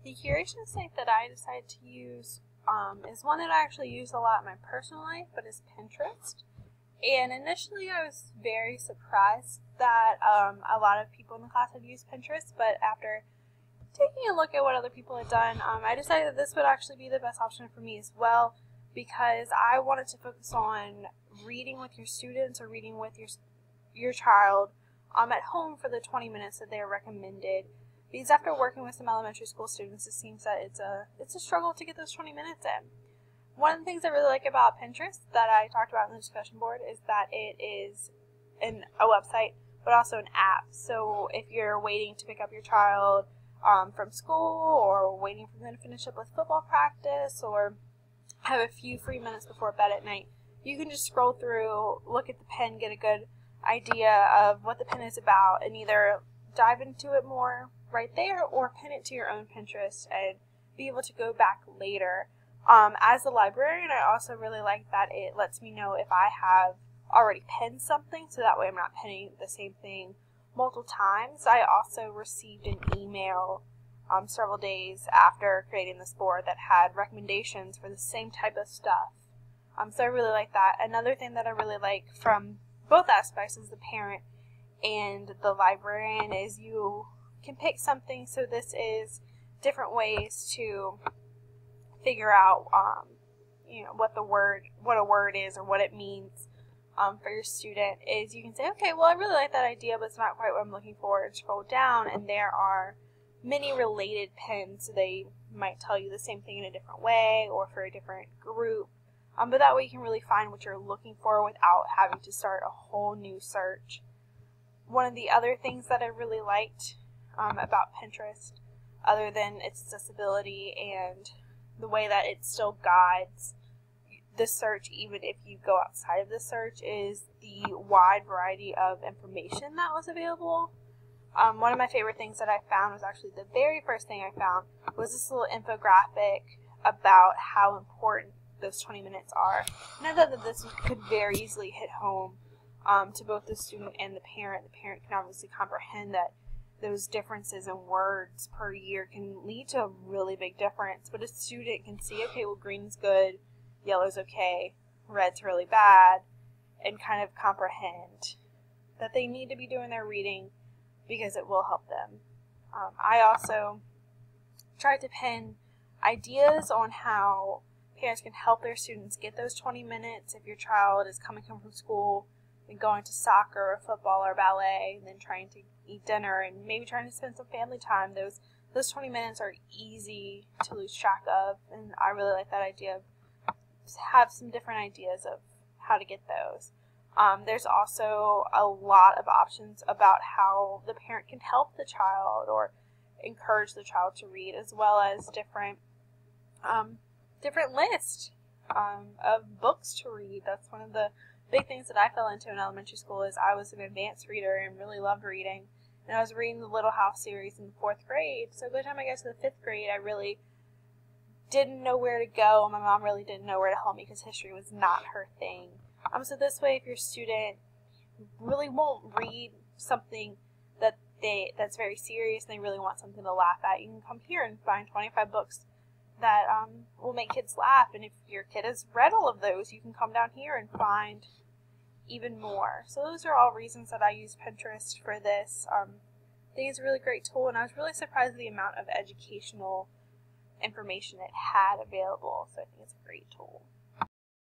The curation site that I decided to use is one that I actually use a lot in my personal life, but is Pinterest. And initially I was very surprised that a lot of people in the class had used Pinterest, but after taking a look at what other people had done, I decided that this would actually be the best option for me as well, because I wanted to focus on reading with your students or reading with your child at home for the 20 minutes that they are recommended. Because after working with some elementary school students, it seems that it's a struggle to get those 20 minutes in. One of the things I really like about Pinterest that I talked about in the discussion board is that it is a website, but also an app. So if you're waiting to pick up your child from school, or waiting for them to finish up with football practice, or have a few free minutes before bed at night, you can just scroll through, look at the pen, get a good idea of what the pen is about, and either dive into it more right there or pin it to your own Pinterest and be able to go back later. As a librarian, I also really like that it lets me know if I have already pinned something, so that way I'm not pinning the same thing multiple times. I also received an email several days after creating this board that had recommendations for the same type of stuff. So I really like that. Another thing that I really like from both aspects as the parent and the librarian is you can pick something. So this is different ways to figure out what a word is or what it means for your student. Is you can say, okay, well, I really like that idea, but it's not quite what I'm looking for, and scroll down, and there are many related pins. So they might tell you the same thing in a different way or for a different group, but that way you can really find what you're looking for without having to start a whole new search. One of the other things that I really liked about Pinterest, other than its accessibility and the way that it still guides the search even if you go outside of the search, is the wide variety of information that was available. One of my favorite things that I found was actually the very first thing I found was this little infographic about how important those 20 minutes are. And I thought that this could very easily hit home to both the student and the parent. The parent can obviously comprehend that those differences in words per year can lead to a really big difference, but a student can see, okay, well, green's good, yellow's okay, red's really bad, and kind of comprehend that they need to be doing their reading because it will help them. I also tried to pin ideas on how parents can help their students get those 20 minutes. If your child is coming home from school and going to soccer or football or ballet, and then trying to eat dinner and maybe trying to spend some family time, those 20 minutes are easy to lose track of, and I really like that idea of have some different ideas of how to get those. There's also a lot of options about how the parent can help the child or encourage the child to read, as well as different lists of books to read. That's one of the big things that I fell into in elementary school. Is I was an advanced reader and really loved reading, and I was reading the Little House series in the 4th grade. So by the time I got to the 5th grade, I really didn't know where to go. My mom really didn't know where to help me because history was not her thing. So this way, if your student really won't read something that's very serious and they really want something to laugh at, you can come here and find 25 books that will make kids laugh. And if your kid has read all of those, you can come down here and find even more. So those are all reasons that I use Pinterest for this. I think it's a really great tool, and I was really surprised at the amount of educational information it had available. So I think it's a great tool.